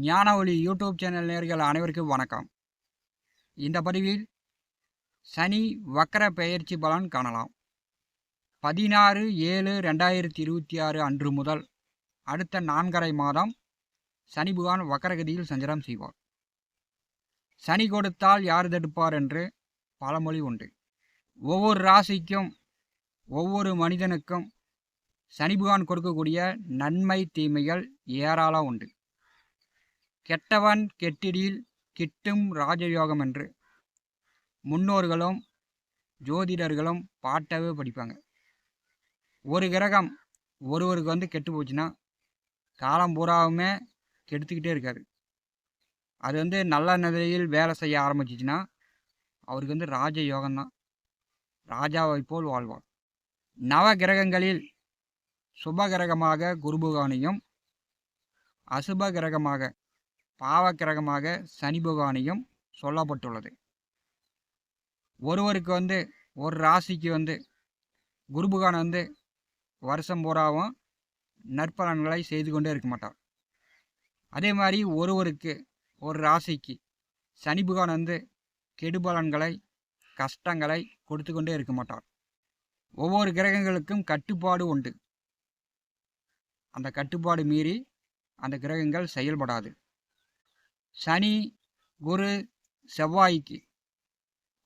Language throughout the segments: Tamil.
ஞான ஒளி யூடியூப் சேனல் நேயர்கள் அனைவருக்கும் வணக்கம். இந்த பதிவில் சனி வக்கர பெயர்ச்சி பலன் காணலாம். 16/7/2026 அன்று முதல் அடுத்த 4.5 மாதம் சனி பகவான் வக்கரகதியில் சஞ்சாரம் செய்வார். சனி கொடுத்தால் யார் தடுப்பார் என்று பழமொழி உண்டு. ஒவ்வொரு ராசிக்கும் ஒவ்வொரு மனிதனுக்கும் சனி பகவான் கொடுக்கக்கூடிய நன்மை தீமைகள் ஏராளம் உண்டு. கெட்டவன் கெட்டிடில் கிட்டும் ராஜயோகம் என்று முன்னோர்களும் ஜோதிடர்களும் பாட்டவே படிப்பாங்க. ஒரு கிரகம் ஒருவருக்கு கெட்டு போச்சுன்னா காலம் பூராவுமே கெடுத்துக்கிட்டே இருக்காரு. அது நல்ல நிலையில் வேலை செய்ய ஆரம்பிச்சிச்சுன்னா அவருக்கு ராஜயோகம்தான். ராஜாவை போல் வாழ்வார். நவ கிரகங்களில் சுப கிரகமாக குரு பகவானையும் அசுப கிரகமாக பாவ கிரகமாக சனி பகவானையும் சொல்லப்பட்டுள்ளது. ஒருவருக்கு ஒரு ராசிக்கு குரு பகவான் வருஷம் பூராவும் நற்பலன்களை செய்து கொண்டே இருக்க மாட்டார். அதே மாதிரி ஒருவருக்கு ஒரு ராசிக்கு சனி பகவான் கெடுபலன்களை கஷ்டங்களை கொடுத்து கொண்டே இருக்க மாட்டார். ஒவ்வொரு கிரகங்களுக்கும் கட்டுப்பாடு உண்டு. அந்த கட்டுப்பாடு மீறி அந்த கிரகங்கள் செயல்படாது. சனி குரு செவ்வாய்க்கு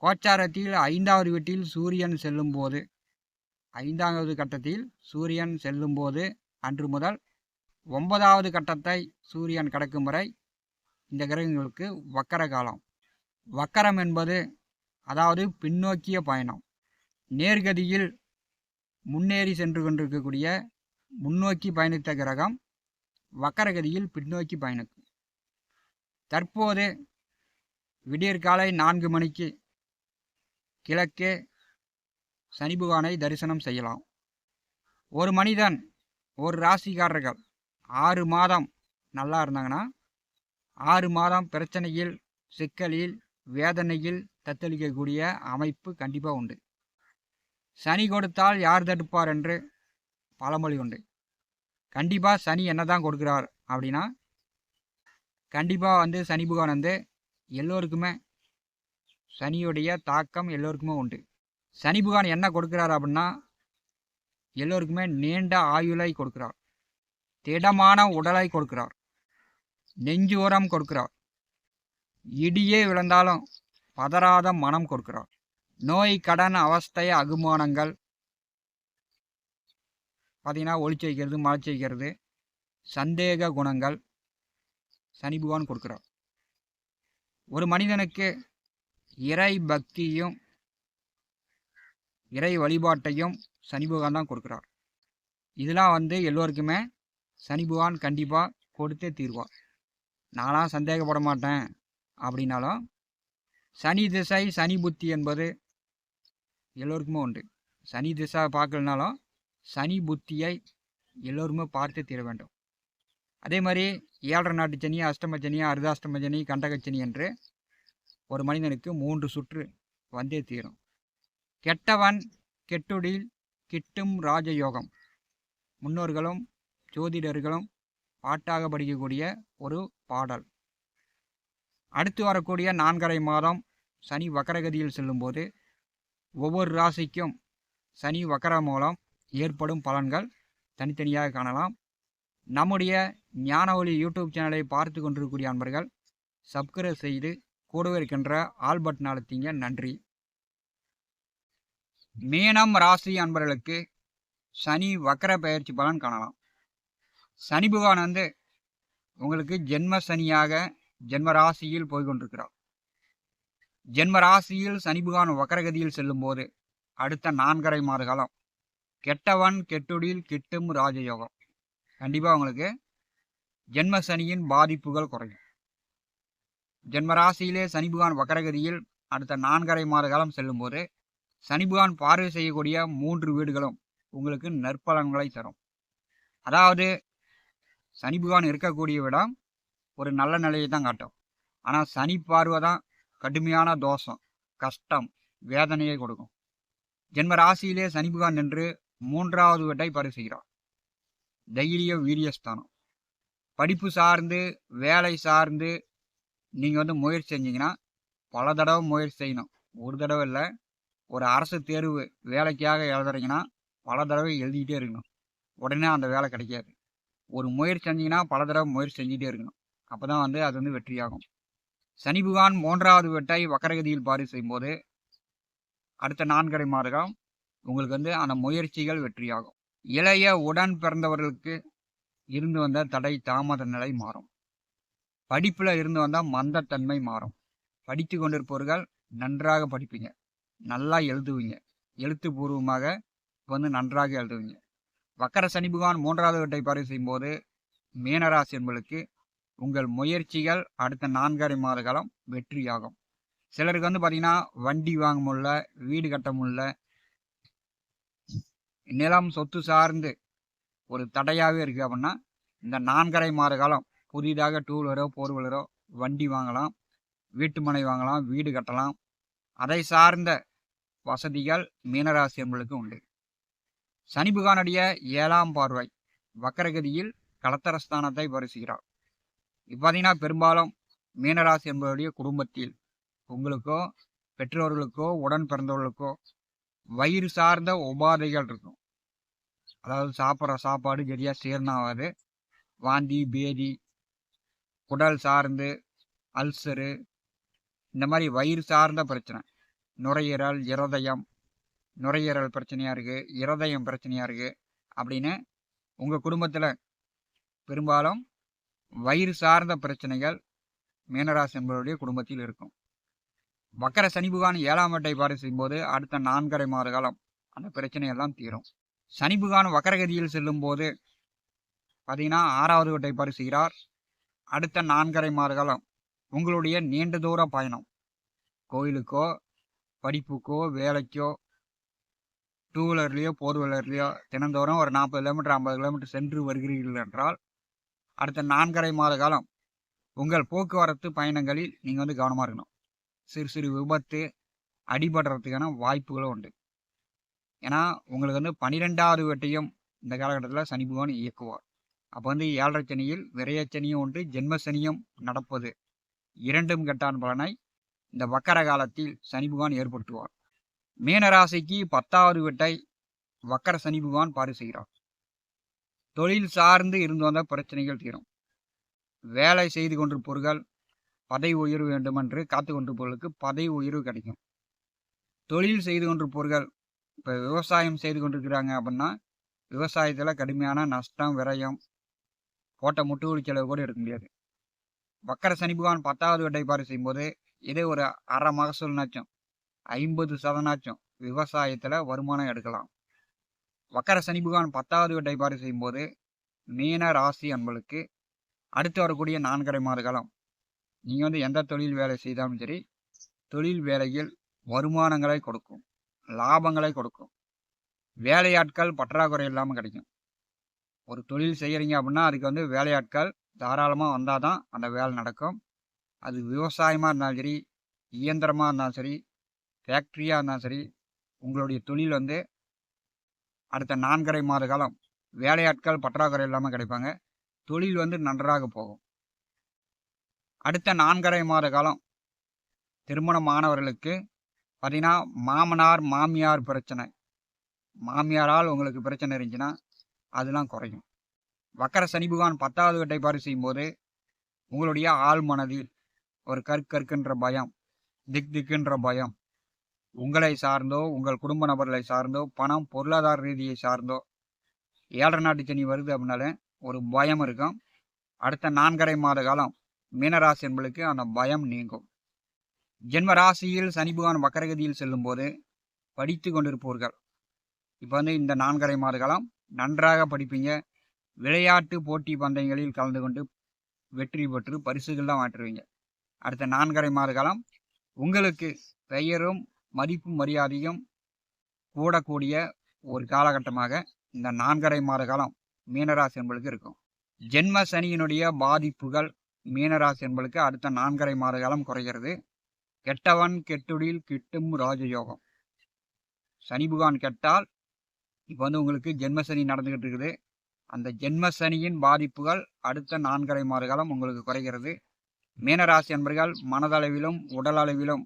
கோச்சாரத்தில் 5வது வீட்டில் சூரியன் செல்லும்போது 5வது கட்டத்தில் சூரியன் செல்லும்போது அன்று முதல் 9வது கட்டத்தை சூரியன் கடக்கும் வரை இந்த கிரகங்களுக்கு வக்கர காலம். வக்கரம் என்பது அதாவது பின்னோக்கிய பயணம். நேர்கதியில் முன்னேறி சென்று கொண்டிருக்கக்கூடிய முன்னோக்கி பயணித்த கிரகம் வக்கரகதியில் பின்னோக்கி பயணிக்கும். தற்போது விடியற்காலை 4 மணிக்கு கிழக்கே சனி பகவானை தரிசனம் செய்யலாம். ஒரு மனிதன் ஒரு ராசிக்காரர்கள் 6 மாதம் நல்லா இருந்தாங்கன்னா 6 மாதம் பிரச்சனையில் சிக்கலில் வேதனையில் தத்தளிக்கக்கூடிய அமைப்பு கண்டிப்பாக உண்டு. சனி கொடுத்தால் யார் தடுப்பார் என்று பழமொழி உண்டு. கண்டிப்பாக சனி என்ன தான் கொடுக்குறார் அப்படின்னா கண்டிப்பாக சனி பகவான் எல்லோருக்குமே சனியுடைய தாக்கம் எல்லோருக்குமே உண்டு. சனி பகவான் என்ன கொடுக்குறார் அப்படின்னா எல்லோருக்குமே நீண்ட ஆயுளை கொடுக்குறார், திடமான உடலை கொடுக்குறார், நெஞ்சு உரம் கொடுக்குறார், இடியே விழுந்தாலும் பதறாத மனம் கொடுக்குறார். நோய் கடன் அவஸ்தை அகுமானங்கள் பார்த்தீங்கன்னா ஒளிச்சு வைக்கிறது மறைச்சு வைக்கிறது சந்தேக குணங்கள் சனி பகவான் கொடுக்குறார். ஒரு மனிதனுக்கு இறை பக்தியும் இறை வழிபாட்டையும் சனி பகவான் தான் கொடுக்குறார். இதெல்லாம் எல்லோருக்குமே சனி பகவான் கண்டிப்பாக கொடுத்தே தீர்வார். நான்லாம் சந்தேகப்பட மாட்டேன் அப்படின்னாலும் சனி திசை சனி புத்தி என்பது எல்லோருக்குமே உண்டு. சனி திசை பார்க்கலனாலும் சனி புத்தியை எல்லோருமே பார்த்து தீர வேண்டும். அதே மாதிரி 7.5 நாட்டு சனி, அஷ்டம சனி, அர்த்தாஷ்டம சனி, கண்டகச்சனி என்று ஒரு மனிதனுக்கு 3 சுற்று வந்தே தீரும். கெட்டவன் கெட்டுடில் கிட்டும் ராஜயோகம் முன்னோர்களும் ஜோதிடர்களும் பாட்டாக படிக்கக்கூடிய ஒரு பாடல். அடுத்து வரக்கூடிய 4.5 மாதம் சனி வக்கரகதியில் செல்லும்போது ஒவ்வொரு ராசிக்கும் சனி வக்கர மூலம் ஏற்படும் பலன்கள் தனித்தனியாக காணலாம். நம்முடைய ஞான ஒளி யூடியூப் சேனலை பார்த்து கொண்டிருக்கக்கூடிய அன்பர்கள் சப்ஸ்கிரைப் செய்து கூடவே இருக்கின்ற ஆல் பட்டன் அழுத்திங்க. நன்றி. மீனம் ராசி அன்பர்களுக்கு சனி வக்கர பெயர்ச்சி பலன் காணலாம். சனி பகவான் உங்களுக்கு ஜென்ம சனியாக ஜென்ம ராசியில் போய்கொண்டிருக்கிறார். ஜென்ம ராசியில் சனி பகவான் வக்கரகதியில் செல்லும்போது அடுத்த 4.5 மாத காலம் கெட்டவன் கெட்டுடில் கிட்டும் ராஜயோகம். கண்டிப்பாக உங்களுக்கு ஜென்ம சனியின் பாதிப்புகள் குறையும். ஜென்ம ராசியிலே சனி பகவான் வக்கரகதியில் அடுத்த 4.5 மாத காலம் செல்லும்போது சனி பகவான் பார்வை செய்யக்கூடிய 3 வீடுகளும் உங்களுக்கு நற்பலன்களை தரும். அதாவது சனி பகவான் இருக்கக்கூடிய இடம் ஒரு நல்ல நிலையை தான் காட்டும். ஆனால் சனி பார்வை தான் கடுமையான தோஷம், கஷ்டம், வேதனையை கொடுக்கும். ஜென்ம ராசியிலே சனி பகவான் நின்று 3வது வீட்டை பார்வை செய்கிறார். தைரிய வீரியஸ்தானம். படிப்பு சார்ந்து வேலை சார்ந்து நீங்கள் வந்து முயற்சி செஞ்சீங்கன்னா பல தடவை முயற்சி செய்யணும். ஒரு தடவை இல்லை. ஒரு அரசு தேர்வு வேலைக்காக எழுதுறீங்கன்னா பல தடவை எழுதிக்கிட்டே இருக்கணும். உடனே அந்த வேலை கிடைக்காது. ஒரு முயற்சி செஞ்சீங்கன்னா பல தடவை முயற்சி செஞ்சுட்டே இருக்கணும். அப்போ தான் வந்து அது வந்து வெற்றியாகும். சனி பகவான் 3வது வீட்டை வக்கரகதியில் பாரி செய்யும்போது அடுத்த 4.5 மாதம் உங்களுக்கு வந்து அந்த முயற்சிகள் வெற்றியாகும். இளைய உடன் பிறந்தவர்களுக்கு இருந்து வந்த தடை தாமத நிலை மாறும். படிப்பில் இருந்து வந்தால் மந்தத்தன்மை மாறும். படித்து கொண்டிருப்பவர்கள் நன்றாக படிப்பீங்க, நல்லா எழுதுவீங்க, எழுத்துப்பூர்வமாக வந்து நன்றாக எழுதுவீங்க. வக்கர சனி பகவான் 3வது வீட்டை பாரி செய்யும்போது மீனராசி என்பதற்கு உங்கள் முயற்சிகள் அடுத்த 4.5 மாத காலம் வெற்றியாகும். சிலருக்கு வந்து பார்த்தீங்கன்னா வண்டி வாங்க முடியல, வீடு கட்ட முடியல, நிலம் சொத்து சார்ந்து ஒரு தடையாகவே இருக்குது அப்படின்னா இந்த 4.5 மாத காலம் புதிதாக 2 வீலரோ 4 வீலரோ வண்டி வாங்கலாம், வீட்டு மனை வாங்கலாம், வீடு கட்டலாம். அதை சார்ந்த வசதிகள் மீனராசி என்பதற்கு உண்டு. சனி பகவானுடைய 7ஆம் பார்வை வக்கரகதியில் கலத்தரஸ்தானத்தை பரிசுகிறார். இப்போ பார்த்தீங்கன்னா பெரும்பாலும் மீனராசி என்பவருடைய குடும்பத்தில் உங்களுக்கோ பெற்றோர்களுக்கோ உடன் பிறந்தவர்களுக்கோ வயிறு சார்ந்த உபாதைகள் இருக்கும். அதாவது சாப்பிட்ற சாப்பாடு சரியாக சேர்னாவாது, வாந்தி பேதி, குடல் சார்ந்து அல்சரு, இந்த மாதிரி வயிறு சார்ந்த பிரச்சனை, நுரையீரல் நுரையீரல் பிரச்சனையாக இருக்குது, இருதயம் பிரச்சனையாக இருக்குது அப்படின்னு உங்கள் குடும்பத்தில் பெரும்பாலும் வயிறு சார்ந்த பிரச்சனைகள் மீனராசி என்பவருடைய குடும்பத்தில் இருக்கும். வக்கர சனி பகவான் 7ஆம் வீட்டை பாரி செய்யும்போது அடுத்த 4.5 மாத காலம் அந்த பிரச்சனையெல்லாம் தீரும். சனி பகவான் வக்கரகதியில் செல்லும் போது பார்த்தீங்கன்னா 6வது வீட்டை பாரி செய்கிறார். அடுத்த 4.5 மாத காலம் உங்களுடைய நீண்ட தூர பயணம், கோயிலுக்கோ படிப்புக்கோ வேலைக்கோ 2 வீலர்லேயோ 4 வீலர்லேயோ தினந்தோறும் ஒரு 40 கிலோமீட்டர் 50 கிலோமீட்டர் சென்று வருகிறீர்கள் என்றால் அடுத்த 4.5 மாத காலம் உங்கள் போக்குவரத்து பயணங்களில் நீங்கள் வந்து கவனமாக இருக்கணும். சிறு சிறு விபத்து அடிபடுறதுக்கான வாய்ப்புகளும் உண்டு. ஏன்னா உங்களுக்கு வந்து 12வது வீட்டையும் இந்த காலகட்டத்தில் சனி பகவான் இயக்குவார். அப்போ வந்து 7.5 சனியில் விரயச்சனியும் உண்டு, ஜென்மசனியும் நடப்பது, இரண்டும் கெட்டான் பலனை இந்த வக்கர காலத்தில் சனி பகவான் ஏற்படுத்துவார். மீனராசிக்கு 10வது வீட்டை வக்கர சனி பகவான் பாரி செய்கிறார். தொழில் சார்ந்து இருந்து வந்த பிரச்சனைகள் தீரும். வேலை செய்து கொண்டிருப்பவர்கள் பதவி உயர்வு வேண்டுமென்று காத்து கொண்டிருப்பவர்களுக்கு பதவி உயர்வு கிடைக்கும். தொழில் செய்து கொண்டிருப்பவர்கள் இப்போ விவசாயம் செய்து கொண்டிருக்கிறாங்க அப்படின்னா விவசாயத்தில் கடுமையான நஷ்டம் விரயம், போட்ட முட்டுவலி செலவு கூட எடுக்க முடியாது. வக்கர சனி பகவான் 10வது வீட்டை பாரி செய்யும்போது இதே ஒரு அரை மகசூல்னாச்சும் 50% விவசாயத்தில் வருமானம் எடுக்கலாம். வக்கர சனி பகவான் 10வது வீட்டை பாரி செய்யும்போது மீன ராசி அன்பர்களுக்கு அடுத்து வரக்கூடிய 4.5 மாத காலம் நீங்கள் வந்து எந்த தொழில் வேலை செய்தாலும் சரி, தொழில் வேலையில் வருமானங்களை கொடுக்கும், லாபங்களை கொடுக்கும், வேலையாட்கள் பற்றாக்குறை இல்லாமல் கிடைக்கும். ஒரு தொழில் செய்கிறீங்க அப்படின்னா அதுக்கு வந்து வேலையாட்கள் தாராளமாக வந்தால் தான் அந்த வேலை நடக்கும். அது விவசாயமாக இருந்தாலும் சரி, இயந்திரமாக இருந்தாலும் சரி, ஃபேக்ட்ரியாக இருந்தாலும் சரி, உங்களுடைய தொழில் வந்து அடுத்த 4.5 மாத காலம் வேலையாட்கள் பற்றாக்குறை இல்லாமல் கிடைப்பாங்க. தொழில் வந்து நன்றாக போகும். அடுத்த 4.5 மாத காலம் திருமணமானவர்களுக்கு பார்த்தீங்கன்னா மாமனார் மாமியார் பிரச்சனை, மாமியாரால் உங்களுக்கு பிரச்சனை இருந்துச்சுன்னா அதெல்லாம் குறையும். வக்கர சனி பகவான் 10வது வீட்டை பாரி செய்யும்போது உங்களுடைய ஆள் மனதில் ஒரு கற்கின்ற பயம், திக்குன்ற பயம், உங்களை சார்ந்தோ உங்கள் குடும்ப நபர்களை சார்ந்தோ பணம் பொருளாதார ரீதியை சார்ந்தோ 7.5 நாட்டு சனி வருது அப்படின்னாலே ஒரு பயம் இருக்கும். அடுத்த 4.5 மாத காலம் மீனராசி என்பதற்கு அந்த பயம் நீங்கும். ஜென்ம ராசியில் சனி பகவான் வக்கரகதியில் செல்லும் போது படித்து கொண்டிருப்பவர்கள் இப்போ வந்து இந்த 4.5 மாத காலம் நன்றாக படிப்பீங்க. விளையாட்டு போட்டி பந்தயங்களில் கலந்து கொண்டு வெற்றி பெற்று பரிசுகள்லாம் மாற்றுவீங்க. அடுத்த 4.5 மாத காலம் உங்களுக்கு பெயரும் மதிப்பும் மரியாதையும் கூடக்கூடிய ஒரு காலகட்டமாக இந்த 4.5 மாத காலம் மீனராசி என்பதற்கு இருக்கும். ஜென்ம சனியினுடைய பாதிப்புகள் மீனராசி என்பதற்கு அடுத்த 4.5 மாத காலம் குறைகிறது. கெட்டவன் கெட்டுடில் கிட்டும் ராஜயோகம். சனி பகவான் கெட்டால் இப்போ வந்து உங்களுக்கு ஜென்ம சனி நடந்துகிட்டு இருக்குது. அந்த ஜென்ம சனியின் பாதிப்புகள் அடுத்த 4.5 மாத காலம் உங்களுக்கு குறைகிறது. மீனராசி அன்பர்கள் மனதளவிலும் உடல் அளவிலும்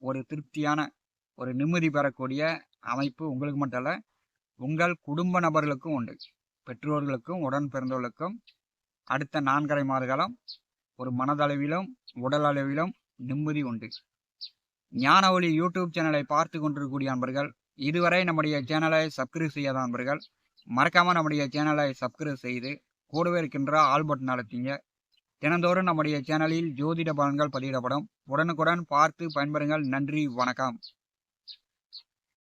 ஒரு திருப்தியான ஒரு நிம்மதி பெறக்கூடிய அமைப்பு உங்களுக்கு மட்டும் அல்ல, உங்கள் குடும்ப நபர்களுக்கும் உண்டு. பெற்றோர்களுக்கும் உடன் பிறந்தவர்களுக்கும் அடுத்த 4.5 மாத காலம் ஒரு மனதளவிலும் உடல் அளவிலும் நிம்மதி உண்டு. ஞான ஒளி யூடியூப் சேனலை பார்த்து கொண்டிருக்கக்கூடிய அன்பர்கள், இதுவரை நம்முடைய சேனலை சப்ஸ்கிரைப் செய்யாத அன்பர்கள் மறக்காமல் நம்முடைய சேனலை சப்ஸ்கிரைப் செய்து கூடவே இருக்கின்ற ஆல் பட்டன் அழுத்திங்க. தினந்தோறும் நம்முடைய சேனலில் ஜோதிட பலன்கள் பதிவிடப்படும். உடனுக்குடன் பார்த்து பயன்பெறுங்கள். நன்றி, வணக்கம்.